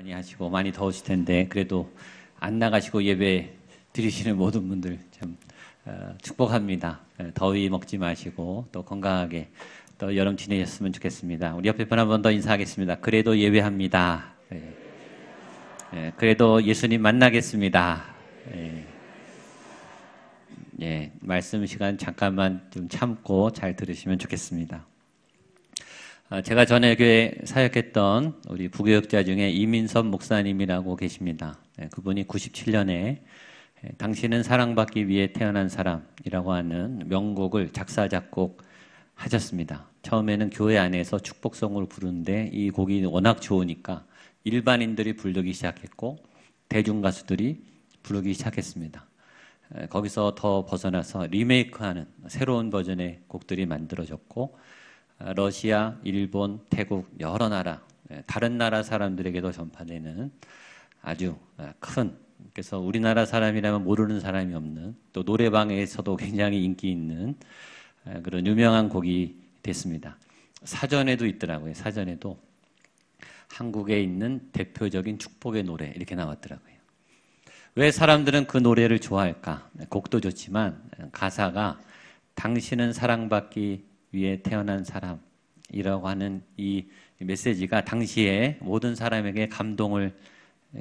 많이 하시고 많이 더우실 텐데 그래도 안 나가시고 예배 드리시는 모든 분들 참 축복합니다. 더위 먹지 마시고 또 건강하게 또 여름 지내셨으면 좋겠습니다. 우리 옆에 분 한 번 더 인사하겠습니다. 그래도 예배합니다. 그래도 예수님 만나겠습니다. 말씀 시간 잠깐만 좀 참고 잘 들으시면 좋겠습니다. 제가 전에 교회 사역했던 우리 부교역자 중에 이민섭 목사님이라고 계십니다. 그분이 97년에 당신은 사랑받기 위해 태어난 사람이라고 하는 명곡을 작사 작곡하셨습니다. 처음에는 교회 안에서 축복송을 부르는데 이 곡이 워낙 좋으니까 일반인들이 부르기 시작했고 대중가수들이 부르기 시작했습니다. 거기서 더 벗어나서 리메이크하는 새로운 버전의 곡들이 만들어졌고 러시아, 일본, 태국 여러 나라, 다른 나라 사람들에게도 전파되는 아주 큰, 그래서 우리나라 사람이라면 모르는 사람이 없는, 또 노래방에서도 굉장히 인기 있는 그런 유명한 곡이 됐습니다. 사전에도 있더라고요. 사전에도 한국에 있는 대표적인 축복의 노래 이렇게 나왔더라고요. 왜 사람들은 그 노래를 좋아할까? 곡도 좋지만 가사가 당신은 사랑받기 위해 태어난 사람이라고 하는 이 메시지가 당시에 모든 사람에게 감동을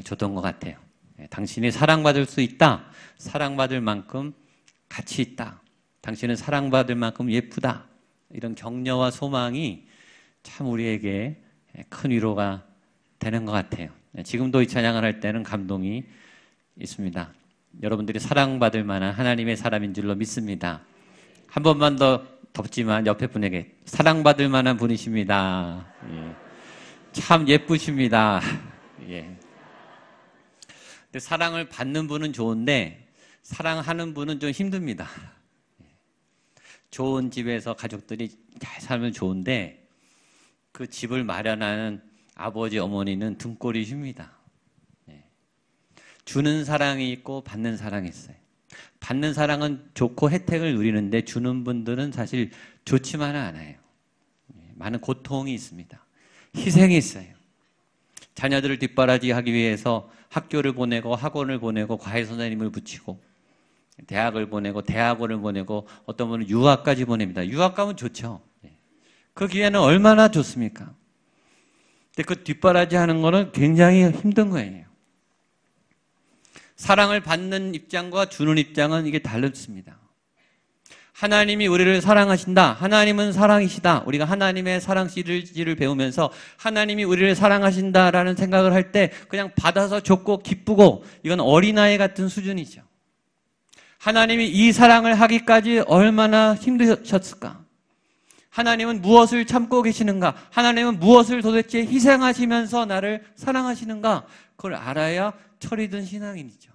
줬던 것 같아요. 당신이 사랑받을 수 있다. 사랑받을 만큼 가치 있다. 당신은 사랑받을 만큼 예쁘다. 이런 격려와 소망이 참 우리에게 큰 위로가 되는 것 같아요. 지금도 이 찬양을 할 때는 감동이 있습니다. 여러분들이 사랑받을 만한 하나님의 사람인 줄로 믿습니다. 한 번만 더 덥지만 옆에 분에게 사랑받을 만한 분이십니다. 참 예쁘십니다. 근데 사랑을 받는 분은 좋은데 사랑하는 분은 좀 힘듭니다. 좋은 집에서 가족들이 잘 살면 좋은데 그 집을 마련하는 아버지 어머니는 등골이 휩니다. 주는 사랑이 있고 받는 사랑이 있어요. 받는 사랑은 좋고 혜택을 누리는데 주는 분들은 사실 좋지만은 않아요. 많은 고통이 있습니다. 희생이 있어요. 자녀들을 뒷바라지하기 위해서 학교를 보내고 학원을 보내고 과외 선생님을 붙이고 대학을 보내고 대학원을 보내고 어떤 분은 유학까지 보냅니다. 유학 가면 좋죠. 그 기회는 얼마나 좋습니까? 근데 그 뒷바라지하는 거는 굉장히 힘든 거예요. 사랑을 받는 입장과 주는 입장은 이게 다릅니다. 하나님이 우리를 사랑하신다. 하나님은 사랑이시다. 우리가 하나님의 사랑 시리즈를 배우면서 하나님이 우리를 사랑하신다라는 생각을 할 때 그냥 받아서 좋고 기쁘고 이건 어린아이 같은 수준이죠. 하나님이 이 사랑을 하기까지 얼마나 힘드셨을까? 하나님은 무엇을 참고 계시는가? 하나님은 무엇을 도대체 희생하시면서 나를 사랑하시는가? 그걸 알아야 철이 든 신앙인이죠.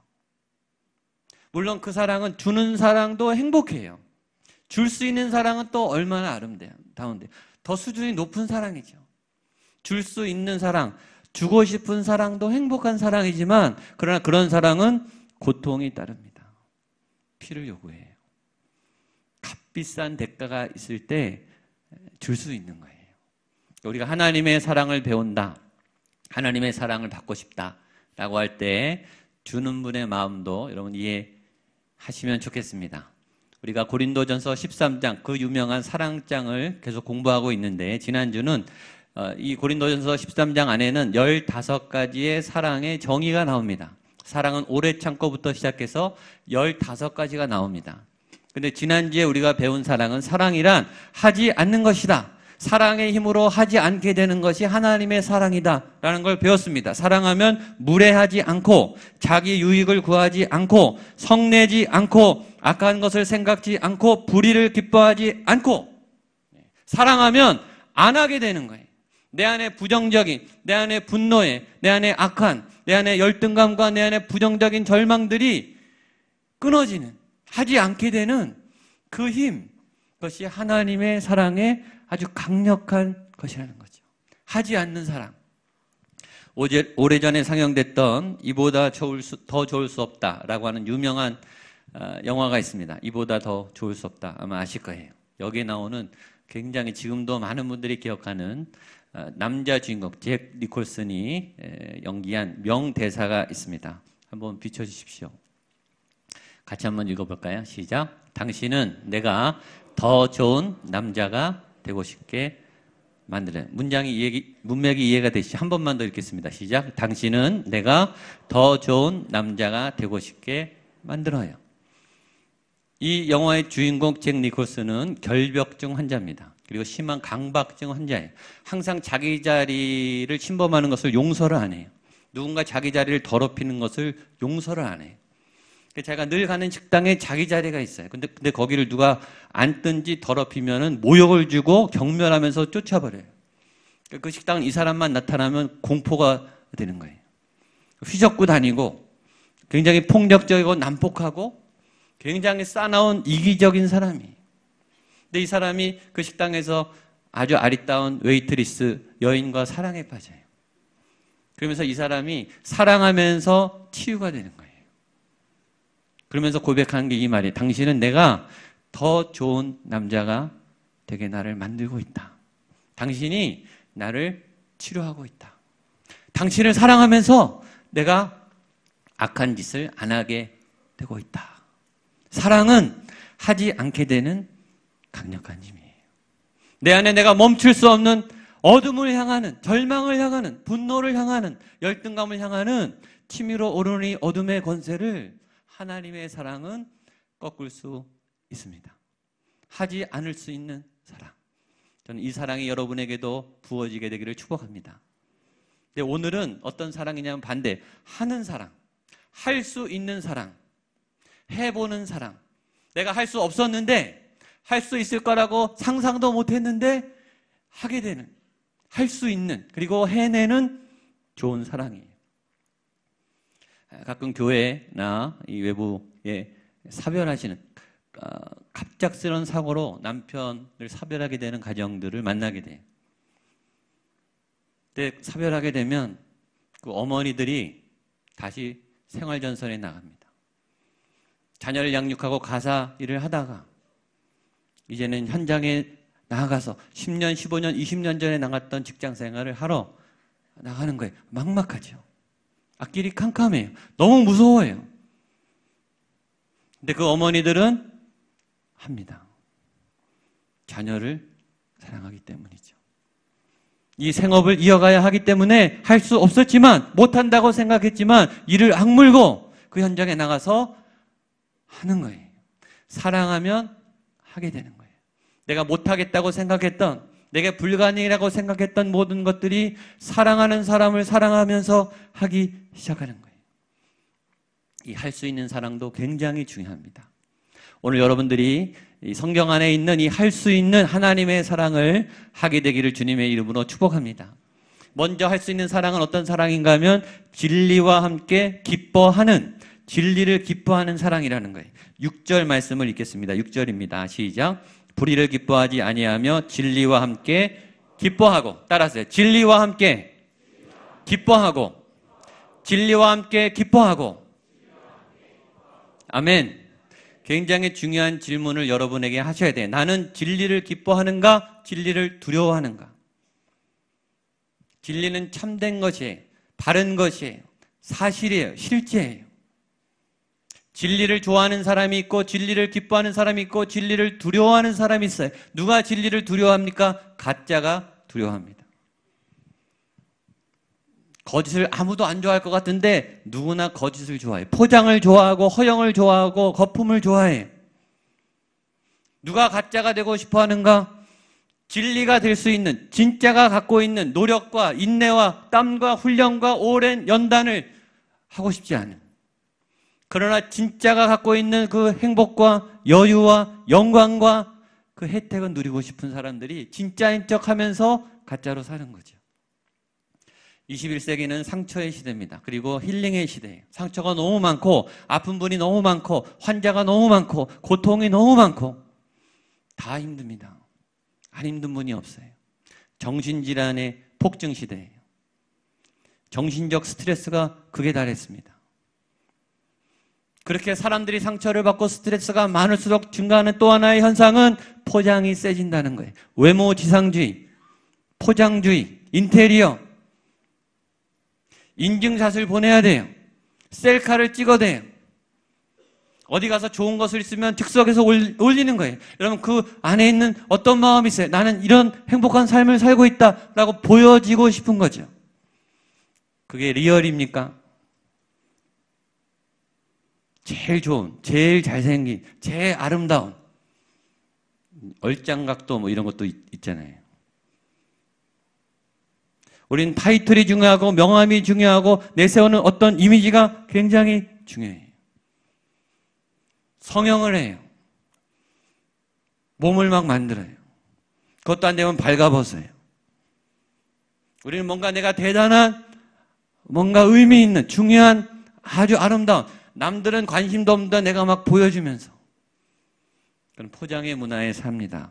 물론 그 사랑은 주는 사랑도 행복해요. 줄 수 있는 사랑은 또 얼마나 아름다운데 더 수준이 높은 사랑이죠. 줄 수 있는 사랑, 주고 싶은 사랑도 행복한 사랑이지만 그러나 그런 사랑은 고통이 따릅니다. 피를 요구해요. 값비싼 대가가 있을 때 줄 수 있는 거예요. 우리가 하나님의 사랑을 배운다. 하나님의 사랑을 받고 싶다 라고 할 때 주는 분의 마음도 여러분 이해하시면 좋겠습니다. 우리가 고린도전서 13장 그 유명한 사랑장을 계속 공부하고 있는데 지난주는 이 고린도전서 13장 안에는 15가지의 사랑의 정의가 나옵니다. 사랑은 오래 참고부터 시작해서 15가지가 나옵니다. 근데 지난주에 우리가 배운 사랑은 사랑이란 하지 않는 것이다. 사랑의 힘으로 하지 않게 되는 것이 하나님의 사랑이다 라는 걸 배웠습니다. 사랑하면 무례하지 않고 자기 유익을 구하지 않고 성내지 않고 악한 것을 생각지 않고 불의를 기뻐하지 않고 사랑하면 안 하게 되는 거예요. 내 안에 부정적인, 내 안에 분노에, 내 안에 악한, 내 안에 열등감과 내 안에 부정적인 절망들이 끊어지는, 하지 않게 되는 그 힘, 그것이 하나님의 사랑의 아주 강력한 것이라는 거죠. 하지 않는 사랑. 오래전에 상영됐던 이보다 더 좋을 수 없다라고 하는 유명한 영화가 있습니다. 이보다 더 좋을 수 없다. 아마 아실 거예요. 여기에 나오는 굉장히 지금도 많은 분들이 기억하는 남자 주인공 잭 니콜슨이 연기한 명대사가 있습니다. 한번 비춰주십시오. 같이 한번 읽어볼까요? 시작. 당신은 내가 더 좋은 남자가 되고 싶게 만들어요. 문맥이 이해가 되시죠? 한 번만 더 읽겠습니다. 시작. 당신은 내가 더 좋은 남자가 되고 싶게 만들어요. 이 영화의 주인공 잭 니콜슨은 결벽증 환자입니다. 그리고 심한 강박증 환자예요. 항상 자기 자리를 침범하는 것을 용서를 안 해요. 누군가 자기 자리를 더럽히는 것을 용서를 안 해요. 제가 늘 가는 식당에 자기 자리가 있어요. 근데 거기를 누가 앉든지 더럽히면은 모욕을 주고 경멸하면서 쫓아버려요. 그 식당은 이 사람만 나타나면 공포가 되는 거예요. 휘젓고 다니고 굉장히 폭력적이고 난폭하고 굉장히 싸나운 이기적인 사람이에요. 근데 이 사람이 그 식당에서 아주 아리따운 웨이트리스 여인과 사랑에 빠져요. 그러면서 이 사람이 사랑하면서 치유가 되는 거예요. 그러면서 고백하는 게 이 말이에요. 당신은 내가 더 좋은 남자가 되게 나를 만들고 있다. 당신이 나를 치료하고 있다. 당신을 사랑하면서 내가 악한 짓을 안 하게 되고 있다. 사랑은 하지 않게 되는 강력한 힘이에요. 내 안에 내가 멈출 수 없는 어둠을 향하는, 절망을 향하는, 분노를 향하는, 열등감을 향하는 치밀어 오르는 어둠의 권세를 하나님의 사랑은 꺾을 수 있습니다. 하지 않을 수 있는 사랑. 저는 이 사랑이 여러분에게도 부어지게 되기를 축복합니다. 근데 오늘은 어떤 사랑이냐면 반대, 하는 사랑, 할 수 있는 사랑, 해보는 사랑. 내가 할 수 없었는데 할 수 있을 거라고 상상도 못했는데 하게 되는, 할 수 있는, 그리고 해내는 좋은 사랑이에요. 가끔 교회나 이 외부에 사별하시는 갑작스러운 사고로 남편을 사별하게 되는 가정들을 만나게 돼요. 근데 사별하게 되면 그 어머니들이 다시 생활전선에 나갑니다. 자녀를 양육하고 가사 일을 하다가 이제는 현장에 나가서 10년, 15년, 20년 전에 나갔던 직장 생활을 하러 나가는 거예요. 막막하죠. 앞길이 캄캄해요. 너무 무서워요. 근데 그 어머니들은 합니다. 자녀를 사랑하기 때문이죠. 이 생업을 이어가야 하기 때문에 할 수 없었지만, 못한다고 생각했지만 이를 악물고 그 현장에 나가서 하는 거예요. 사랑하면 하게 되는 거예요. 내가 못하겠다고 생각했던, 내게 불가능이라고 생각했던 모든 것들이 사랑하는 사람을 사랑하면서 하기 시작하는 거예요. 이 할 수 있는 사랑도 굉장히 중요합니다. 오늘 여러분들이 이 성경 안에 있는 이 할 수 있는 하나님의 사랑을 하게 되기를 주님의 이름으로 축복합니다. 먼저 할 수 있는 사랑은 어떤 사랑인가 하면 진리와 함께 기뻐하는, 진리를 기뻐하는 사랑이라는 거예요. 6절 말씀을 읽겠습니다. 6절입니다. 시작. 불의를 기뻐하지 아니하며 진리와 함께 기뻐하고, 따라하세요. 진리와 함께 기뻐하고, 진리와 함께 기뻐하고. 아멘. 굉장히 중요한 질문을 여러분에게 하셔야 돼요. 나는 진리를 기뻐하는가? 진리를 두려워하는가? 진리는 참된 것이에요. 바른 것이에요. 사실이에요. 실제예요. 진리를 좋아하는 사람이 있고 진리를 기뻐하는 사람이 있고 진리를 두려워하는 사람이 있어요. 누가 진리를 두려워합니까? 가짜가 두려워합니다. 거짓을 아무도 안 좋아할 것 같은데 누구나 거짓을 좋아해요. 포장을 좋아하고 허영을 좋아하고 거품을 좋아해요. 누가 가짜가 되고 싶어 하는가? 진리가 될 수 있는, 진짜가 갖고 있는 노력과 인내와 땀과 훈련과 오랜 연단을 하고 싶지 않은, 그러나 진짜가 갖고 있는 그 행복과 여유와 영광과 그 혜택을 누리고 싶은 사람들이 진짜인 척 하면서 가짜로 사는 거죠. 21세기는 상처의 시대입니다. 그리고 힐링의 시대예요. 상처가 너무 많고 아픈 분이 너무 많고 환자가 너무 많고 고통이 너무 많고 다 힘듭니다. 안 힘든 분이 없어요. 정신질환의 폭증 시대예요. 정신적 스트레스가 극에 달했습니다. 그렇게 사람들이 상처를 받고 스트레스가 많을수록 증가하는 또 하나의 현상은 포장이 세진다는 거예요. 외모 지상주의, 포장주의, 인테리어, 인증샷을 보내야 돼요. 셀카를 찍어야 돼요. 어디 가서 좋은 것을 있으면 즉석에서 올리는 거예요. 여러분, 그 안에 있는 어떤 마음이 있어요? 나는 이런 행복한 삶을 살고 있다라고 보여지고 싶은 거죠. 그게 리얼입니까? 제일 좋은, 제일 잘생긴, 제일 아름다운 얼짱각도 뭐 이런 것도 있잖아요. 우린 타이틀이 중요하고 명함이 중요하고 내세우는 어떤 이미지가 굉장히 중요해요. 성형을 해요. 몸을 막 만들어요. 그것도 안 되면 발가벗어요. 우리는 뭔가 내가 대단한, 뭔가 의미 있는, 중요한, 아주 아름다운, 남들은 관심도 없는데 내가 막 보여주면서. 그런 포장의 문화에 삽니다.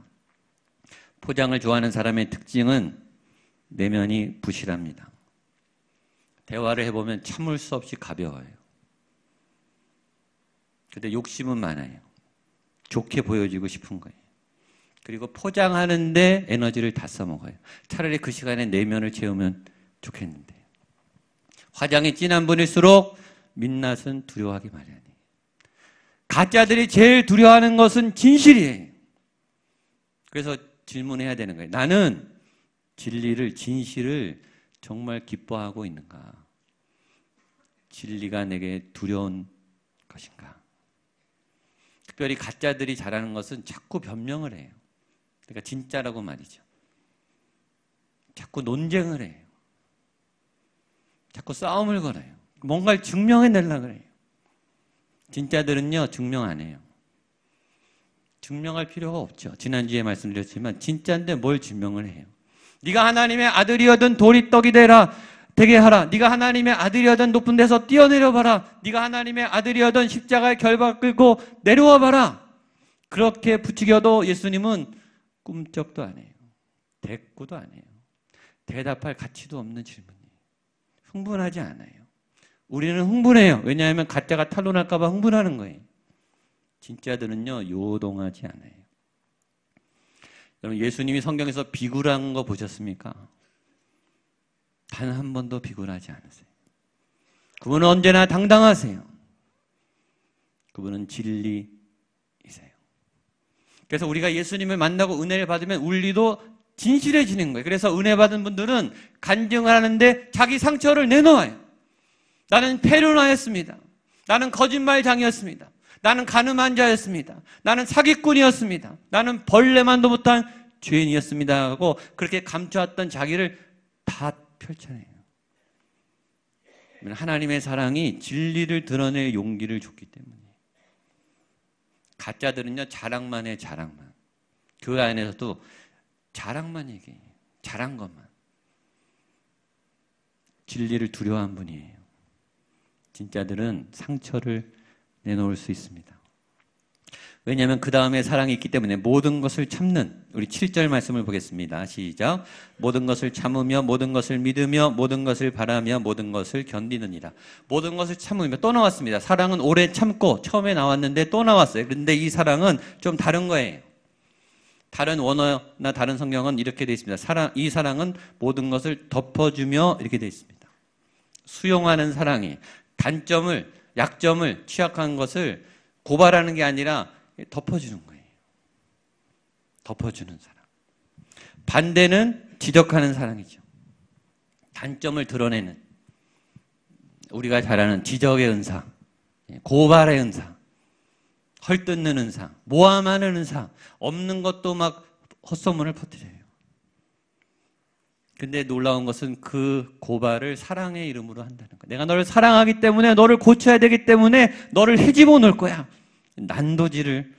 포장을 좋아하는 사람의 특징은 내면이 부실합니다. 대화를 해보면 참을 수 없이 가벼워요. 근데 욕심은 많아요. 좋게 보여지고 싶은 거예요. 그리고 포장하는데 에너지를 다 써먹어요. 차라리 그 시간에 내면을 채우면 좋겠는데. 화장이 진한 분일수록 민낯은 두려워하기 마련이에요. 가짜들이 제일 두려워하는 것은 진실이에요. 그래서 질문해야 되는 거예요. 나는 진리를, 진실을 정말 기뻐하고 있는가? 진리가 내게 두려운 것인가? 특별히 가짜들이 잘하는 것은 자꾸 변명을 해요. 그러니까 진짜라고 말이죠. 자꾸 논쟁을 해요. 자꾸 싸움을 걸어요. 뭔가를 증명해내려고 그래요. 진짜들은요, 증명 안 해요. 증명할 필요가 없죠. 지난주에 말씀드렸지만 진짜인데 뭘 증명을 해요. 네가 하나님의 아들이어든 돌이 떡이 되게 하라. 네가 하나님의 아들이어든 높은 데서 뛰어내려 봐라. 네가 하나님의 아들이어든 십자가의 결박 끌고 내려와 봐라. 그렇게 부추겨도 예수님은 꿈쩍도 안 해요. 대꾸도 안 해요. 대답할 가치도 없는 질문이에요. 흥분하지 않아요. 우리는 흥분해요. 왜냐하면 가짜가 탄로날까 봐 흥분하는 거예요. 진짜들은요, 요동하지 않아요. 여러분, 예수님이 성경에서 비굴한 거 보셨습니까? 단 한 번도 비굴하지 않으세요. 그분은 언제나 당당하세요. 그분은 진리이세요. 그래서 우리가 예수님을 만나고 은혜를 받으면 우리도 진실해지는 거예요. 그래서 은혜 받은 분들은 간증을 하는데 자기 상처를 내놓아요. 나는 패륜하였습니다. 나는 거짓말장이었습니다. 나는 가늠한 자였습니다. 나는 사기꾼이었습니다. 나는 벌레만도 못한 죄인이었습니다. 하고 그렇게 감춰왔던 자기를 다 펼쳐내요. 하나님의 사랑이 진리를 드러낼 용기를 줬기 때문에. 가짜들은요, 자랑만 해, 자랑만. 교회 안에서도 자랑만 얘기해요. 잘한 것만. 진리를 두려워한 분이에요. 진짜들은 상처를 내놓을 수 있습니다. 왜냐하면 그 다음에 사랑이 있기 때문에 모든 것을 참는, 우리 7절 말씀을 보겠습니다. 시작. 모든 것을 참으며 모든 것을 믿으며 모든 것을 바라며 모든 것을 견디느니라. 모든 것을 참으며 또 나왔습니다. 사랑은 오래 참고 처음에 나왔는데 또 나왔어요. 그런데 이 사랑은 좀 다른 거예요. 다른 원어나 다른 성경은 이렇게 되어 있습니다. 이 사랑은 모든 것을 덮어주며 이렇게 되어 있습니다. 수용하는 사랑이 단점을, 약점을, 취약한 것을 고발하는 게 아니라 덮어주는 거예요. 덮어주는 사랑. 반대는 지적하는 사랑이죠. 단점을 드러내는, 우리가 잘 아는 지적의 은사, 고발의 은사, 헐뜯는 은사, 모함하는 은사, 없는 것도 막 헛소문을 퍼뜨려요. 근데 놀라운 것은 그 고발을 사랑의 이름으로 한다는 거예요. 내가 너를 사랑하기 때문에 너를 고쳐야 되기 때문에 너를 헤집어 놓을 거야. 난도질을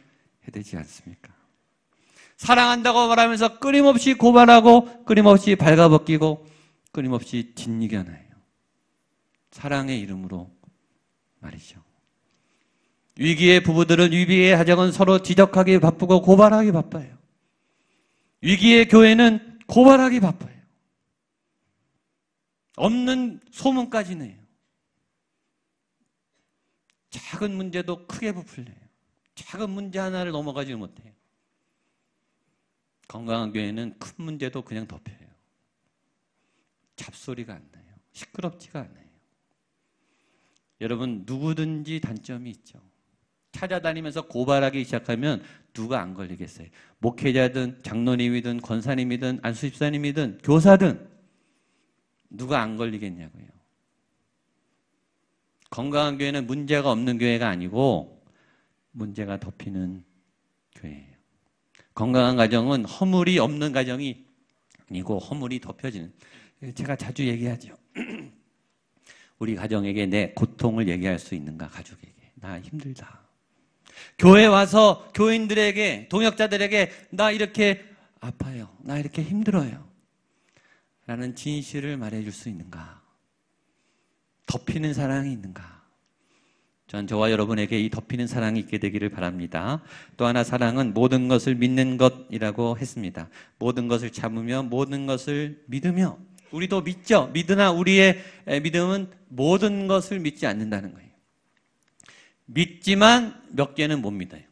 해대지 않습니까? 사랑한다고 말하면서 끊임없이 고발하고 끊임없이 발가벗기고 끊임없이 짓이겨놔요. 사랑의 이름으로 말이죠. 위기의 부부들은, 위기의 가정은 서로 지적하기 바쁘고 고발하기 바빠요. 위기의 교회는 고발하기 바빠요. 없는 소문까지 내요. 작은 문제도 크게 부풀려요. 작은 문제 하나를 넘어가지 못해요. 건강한 교회는 큰 문제도 그냥 덮여요. 잡소리가 안 나요. 시끄럽지가 않아요. 여러분, 누구든지 단점이 있죠. 찾아다니면서 고발하기 시작하면 누가 안 걸리겠어요? 목회자든 장로님이든 권사님이든 안수집사님이든 교사든 누가 안 걸리겠냐고요. 건강한 교회는 문제가 없는 교회가 아니고 문제가 덮이는 교회예요. 건강한 가정은 허물이 없는 가정이 아니고 허물이 덮여지는. 제가 자주 얘기하죠. 우리 가정에게 내 고통을 얘기할 수 있는가? 가족에게. 나 힘들다. 교회 와서 교인들에게, 동역자들에게 나 이렇게 아파요. 나 이렇게 힘들어요. 라는 진실을 말해줄 수 있는가? 덮이는 사랑이 있는가? 전 저와 여러분에게 이 덮이는 사랑이 있게 되기를 바랍니다. 또 하나 사랑은 모든 것을 믿는 것이라고 했습니다. 모든 것을 참으며 모든 것을 믿으며. 우리도 믿죠. 믿으나 우리의 믿음은 모든 것을 믿지 않는다는 거예요. 믿지만 몇 개는 못 믿어요.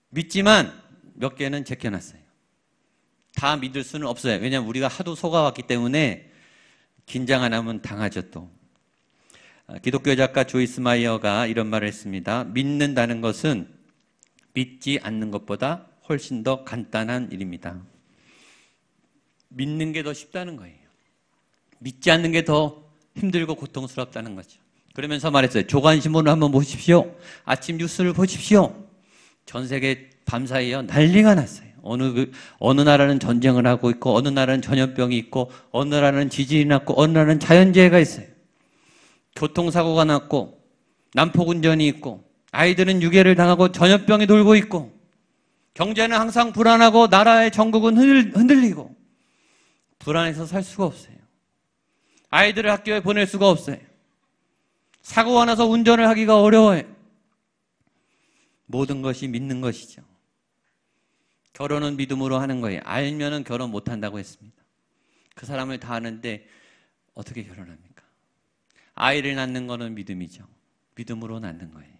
믿지만 몇 개는 제껴놨어요. 다 믿을 수는 없어요. 왜냐하면 우리가 하도 속아왔기 때문에 긴장 안 하면 당하죠 또. 기독교 작가 조이스 마이어가 이런 말을 했습니다. 믿는다는 것은 믿지 않는 것보다 훨씬 더 간단한 일입니다. 믿는 게 더 쉽다는 거예요. 믿지 않는 게 더 힘들고 고통스럽다는 거죠. 그러면서 말했어요. 조간신문을 한번 보십시오. 아침 뉴스를 보십시오. 전 세계 밤사이에 난리가 났어요. 어느 나라는 전쟁을 하고 있고, 어느 나라는 전염병이 있고, 어느 나라는 지진이 났고, 어느 나라는 자연재해가 있어요. 교통사고가 났고, 난폭운전이 있고, 아이들은 유괴를 당하고 전염병이 돌고 있고, 경제는 항상 불안하고, 나라의 전국은 흔들리고, 불안해서 살 수가 없어요. 아이들을 학교에 보낼 수가 없어요. 사고가 나서 운전을 하기가 어려워요. 모든 것이 믿는 것이죠. 결혼은 믿음으로 하는 거예요. 알면은 결혼 못 한다고 했습니다. 그 사람을 다 아는데 어떻게 결혼합니까? 아이를 낳는 거는 믿음이죠. 믿음으로 낳는 거예요.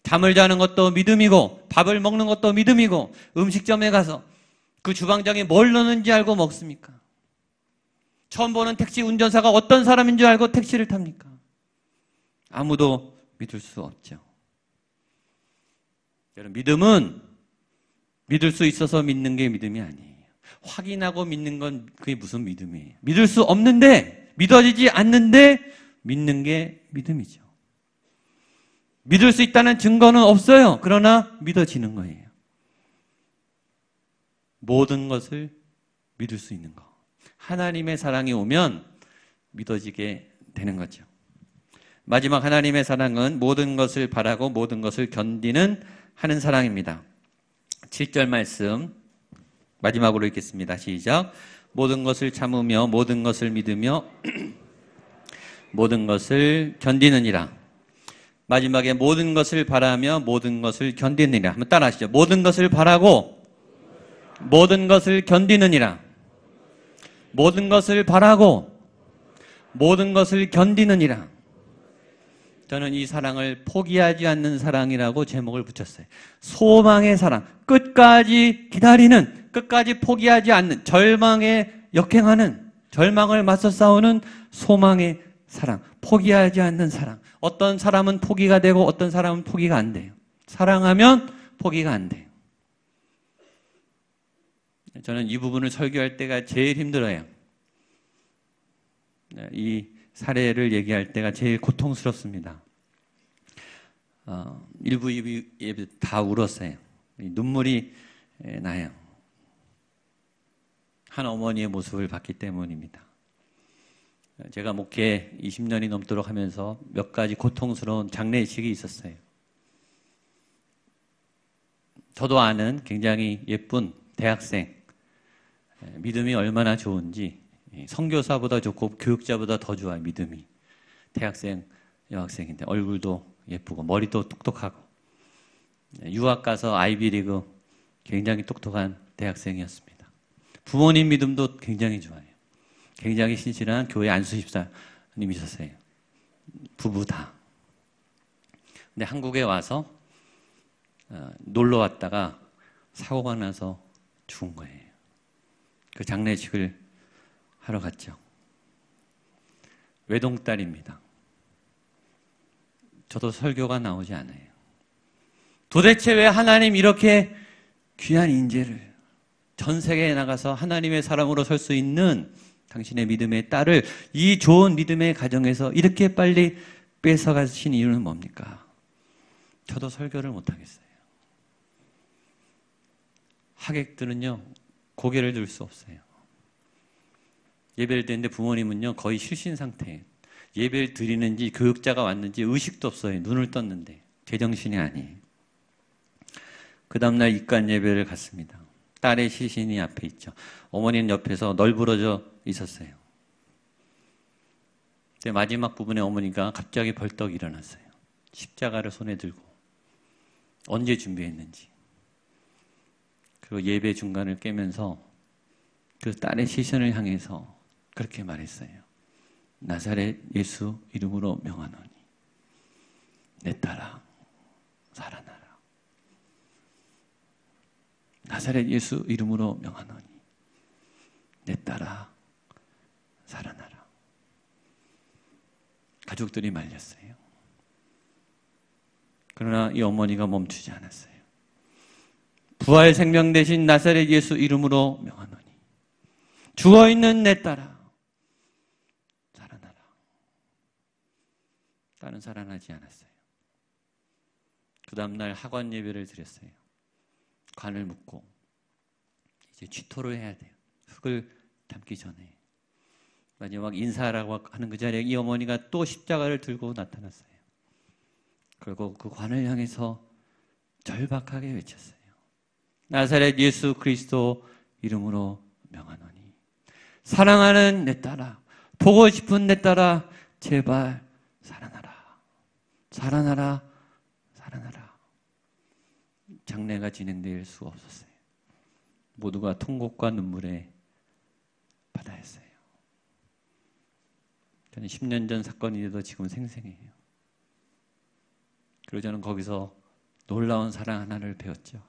잠을 자는 것도 믿음이고, 밥을 먹는 것도 믿음이고, 음식점에 가서 그 주방장에 뭘 넣는지 알고 먹습니까? 처음 보는 택시 운전사가 어떤 사람인 줄 알고 택시를 탑니까? 아무도 믿을 수 없죠. 여러분, 믿음은 믿을 수 있어서 믿는 게 믿음이 아니에요. 확인하고 믿는 건 그게 무슨 믿음이에요? 믿을 수 없는데, 믿어지지 않는데 믿는 게 믿음이죠. 믿을 수 있다는 증거는 없어요. 그러나 믿어지는 거예요. 모든 것을 믿을 수 있는 거. 하나님의 사랑이 오면 믿어지게 되는 거죠. 마지막 하나님의 사랑은 모든 것을 바라고 모든 것을 견디는 하는 사랑입니다. 7절 말씀 마지막으로 읽겠습니다. 시작. 모든 것을 참으며 모든 것을 믿으며 모든 것을 견디느니라. 마지막에 모든 것을 바라며 모든 것을 견디느니라. 한번 따라 하시죠. 모든 것을 바라고 모든 것을 견디느니라. 모든 것을 바라고 모든 것을 견디느니라. 저는 이 사랑을 포기하지 않는 사랑이라고 제목을 붙였어요. 소망의 사랑, 끝까지 기다리는, 끝까지 포기하지 않는, 절망에 역행하는, 절망을 맞서 싸우는 소망의 사랑, 포기하지 않는 사랑. 어떤 사람은 포기가 되고 어떤 사람은 포기가 안 돼요. 사랑하면 포기가 안 돼요. 저는 이 부분을 설교할 때가 제일 힘들어요. 이 사례를 얘기할 때가 제일 고통스럽습니다. 1부, 2부 다 울었어요. 눈물이 나요. 한 어머니의 모습을 봤기 때문입니다. 제가 목회 20년이 넘도록 하면서 몇 가지 고통스러운 장례식이 있었어요. 저도 아는 굉장히 예쁜 대학생, 믿음이 얼마나 좋은지, 선교사보다 좋고 교육자보다 더 좋아요. 믿음이. 대학생, 여학생인데 얼굴도 예쁘고 머리도 똑똑하고 유학 가서 아이비리그 굉장히 똑똑한 대학생이었습니다. 부모님 믿음도 굉장히 좋아요. 굉장히 신실한 교회 안수집사님이셨어요. 부부 다. 근데 한국에 와서 놀러 왔다가 사고가 나서 죽은 거예요. 그 장례식을 하러 갔죠. 외동딸입니다. 저도 설교가 나오지 않아요. 도대체 왜 하나님 이렇게 귀한 인재를 전 세계에 나가서 하나님의 사람으로 설 수 있는 당신의 믿음의 딸을 이 좋은 믿음의 가정에서 이렇게 빨리 뺏어가신 이유는 뭡니까? 저도 설교를 못하겠어요. 하객들은요, 고개를 들 수 없어요. 예배를 드리는데 부모님은요, 거의 실신 상태예요. 예배를 드리는지 교육자가 왔는지 의식도 없어요. 눈을 떴는데 제정신이 아니에요. 그 다음날 입관 예배를 갔습니다. 딸의 시신이 앞에 있죠. 어머니는 옆에서 널브러져 있었어요. 근데 마지막 부분에 어머니가 갑자기 벌떡 일어났어요. 십자가를 손에 들고 언제 준비했는지. 그리고 예배 중간을 깨면서 그 딸의 시신을 향해서 그렇게 말했어요. 나사렛 예수 이름으로 명하노니 내 딸아 살아나라. 나사렛 예수 이름으로 명하노니 내 딸아 살아나라. 가족들이 말렸어요. 그러나 이 어머니가 멈추지 않았어요. 부활 생명 되신 나사렛 예수 이름으로 명하노니 죽어있는 내 딸아 살아나라. 딸은 살아나지 않았어요. 그 다음날 학원 예배를 드렸어요. 관을 묶고 이제 취토를 해야 돼요. 흙을 담기 전에. 마지막 인사라고 하는 그 자리에 이 어머니가 또 십자가를 들고 나타났어요. 그리고 그 관을 향해서 절박하게 외쳤어요. 나사렛 예수 그리스도 이름으로 명하노니 사랑하는 내 딸아, 보고 싶은 내 딸아, 제발 살아나라. 살아나라. 살아나라. 장례가 진행될 수가 없었어요. 모두가 통곡과 눈물의 바다였어요. 저는 10년 전 사건인데도 지금 생생해요. 그리고 저는 거기서 놀라운 사랑 하나를 배웠죠.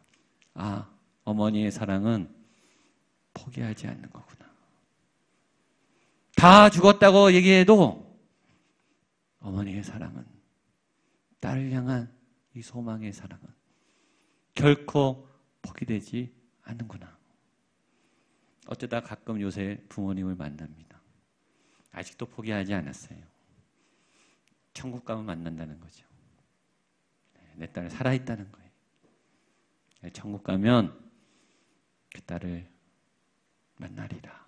아, 어머니의 사랑은 포기하지 않는 거구나. 다 죽었다고 얘기해도 어머니의 사랑은, 딸을 향한 이 소망의 사랑은 결코 포기되지 않는구나. 어쩌다 가끔 요새 부모님을 만납니다. 아직도 포기하지 않았어요. 천국 가면 만난다는 거죠. 내 딸이 살아있다는 거예요. 천국 가면 그 딸을 만나리라.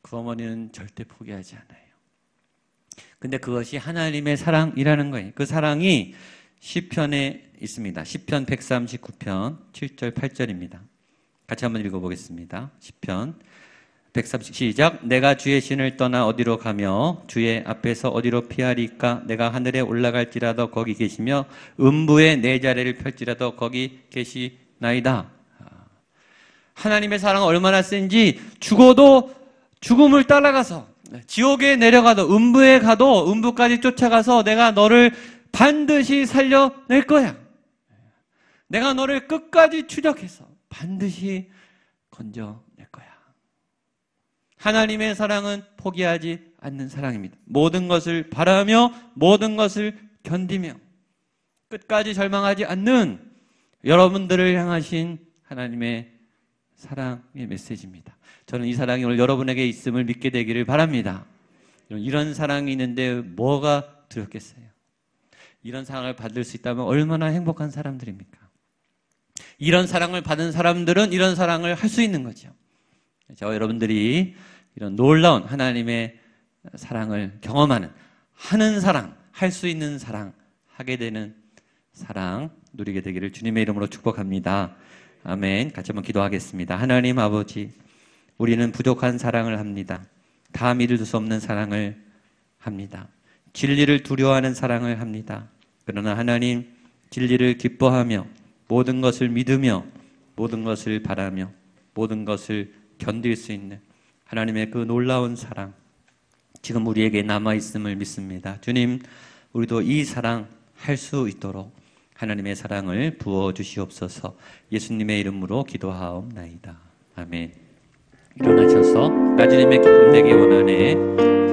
그 어머니는 절대 포기하지 않아요. 근데 그것이 하나님의 사랑이라는 거예요. 그 사랑이 시편에 있습니다. 시편 139편 7절 8절입니다. 같이 한번 읽어보겠습니다. 시편 130 시작. 내가 주의 신을 떠나 어디로 가며 주의 앞에서 어디로 피하리까? 내가 하늘에 올라갈지라도 거기 계시며 음부에 내 자리를 펼지라도 거기 계시나이다. 하나님의 사랑은 얼마나 센지 죽어도 죽음을 따라가서 지옥에 내려가도 음부에 가도 음부까지 쫓아가서 내가 너를 반드시 살려낼 거야. 내가 너를 끝까지 추적해서 반드시 건져낼 거야. 하나님의 사랑은 포기하지 않는 사랑입니다. 모든 것을 바라며 모든 것을 견디며 끝까지 절망하지 않는 여러분들을 향하신 하나님의 사랑의 메시지입니다. 저는 이 사랑이 오늘 여러분에게 있음을 믿게 되기를 바랍니다. 이런 사랑이 있는데 뭐가 두렵겠어요? 이런 사랑을 받을 수 있다면 얼마나 행복한 사람들입니까? 이런 사랑을 받은 사람들은 이런 사랑을 할 수 있는 거죠. 저와 여러분들이 이런 놀라운 하나님의 사랑을 경험하는, 하는 사랑, 할 수 있는 사랑, 하게 되는 사랑 누리게 되기를 주님의 이름으로 축복합니다. 아멘. 같이 한번 기도하겠습니다. 하나님 아버지, 우리는 부족한 사랑을 합니다. 다 믿을 수 없는 사랑을 합니다. 진리를 두려워하는 사랑을 합니다. 그러나 하나님, 진리를 기뻐하며 모든 것을 믿으며 모든 것을 바라며 모든 것을 견딜 수 있는 하나님의 그 놀라운 사랑, 지금 우리에게 남아있음을 믿습니다. 주님, 우리도 이 사랑 할 수 있도록 하나님의 사랑을 부어주시옵소서. 예수님의 이름으로 기도하옵나이다. 아멘. 일어나셔서 나주님의 기쁨 되기 원하네